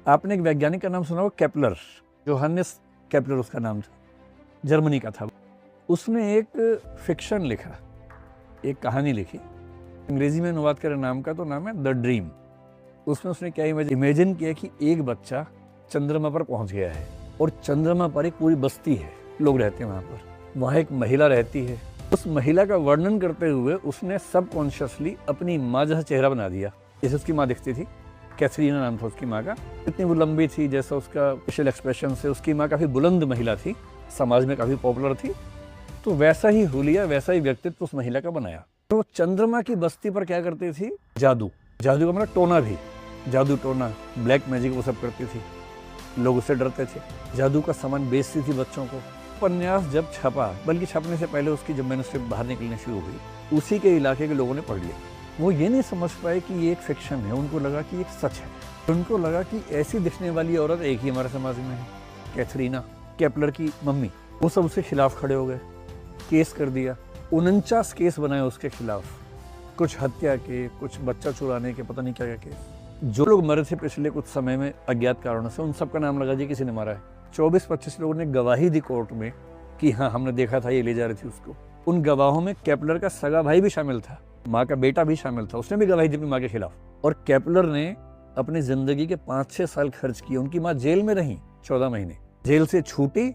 आपने एक वैज्ञानिक का नाम सुना हो, केपलर, जोहान्स केपलर उसका नाम था, जर्मनी का था। उसने एक फिक्शन लिखा, एक कहानी लिखी, अंग्रेजी में अनुवाद करें नाम का तो नाम है द ड्रीम। उसमें उसने क्या इमेजिन किया कि एक बच्चा चंद्रमा पर पहुंच गया है और चंद्रमा पर एक पूरी बस्ती है, लोग रहते हैं वहाँ एक महिला रहती है। उस महिला का वर्णन करते हुए उसने सबकॉन्शियसली अपनी माँ जैसा चेहरा बना दिया, जैसे उसकी माँ दिखती थी। कैथरीना नाम था उसकी माँ का। इतनी वो लंबी थी, जैसा उसका फेशियल एक्सप्रेशन से उसकी माँ काफ़ी बुलंद महिला थी, समाज में काफ़ी पॉपुलर थी। तो वैसा ही हुलिया, वैसा ही व्यक्तित्व उस महिला का बनाया। तो चंद्रमा की बस्ती पर क्या करती थी? जादू का मतलब टोना भी, जादू टोना, ब्लैक मैजिक वो सब करती थी। लोग उससे डरते थे। जादू का सामान बेचती थी बच्चों को। उपन्यास जब छपा, बल्कि छपने से पहले उसकी जब मैन्युस्क्रिप्ट बाहर निकलनी शुरू हुई, उसी के इलाके के लोगों ने पढ़ लिया। वो ये नहीं समझ पाए कि ये एक फिक्शन है, उनको लगा कि एक सच है। उनको लगा कि ऐसी दिखने वाली औरत एक ही हमारे समाज में है, कैथरीना, केपलर की मम्मी। वो सब उसके खिलाफ खड़े हो गए, केस कर दिया। 49 केस बनाए उसके खिलाफ, कुछ हत्या के, कुछ बच्चा चुराने के, पता नहीं क्या क्या केस। जो लोग मरे थे पिछले कुछ समय में अज्ञात कारणों से, उन सबका नाम लगा दिया किसी ने मारा है। 24-25 लोगों ने गवाही दी कोर्ट में कि हाँ हमने देखा था, ये ले जा रही थी उसको। उन गवाहों में केपलर का सगा भाई भी शामिल था, माँ का बेटा भी शामिल था, उसने भी गवाही दी अपनी माँ के खिलाफ। और केपलर ने अपनी जिंदगी के 5-6 साल खर्च किए। उनकी माँ जेल में रही 14 महीने, जेल से छूटी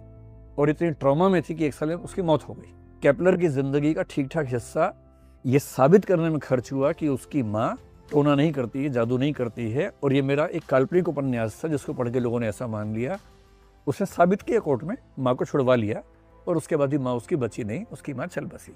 और इतनी ट्रॉमा में थी कि 1 साल में उसकी मौत हो गई। केपलर की जिंदगी का ठीक ठाक हिस्सा ये साबित करने में खर्च हुआ कि उसकी माँ टोना नहीं करती है, जादू नहीं करती है। और ये मेरा एक काल्पनिक उपन्यास था जिसको पढ़ के लोगों ने ऐसा मान लिया। उसने साबित किया कोर्ट में, माँ को छुड़वा लिया और उसके बाद भी माँ उसकी बची नहीं, उसकी माँ चल बसी।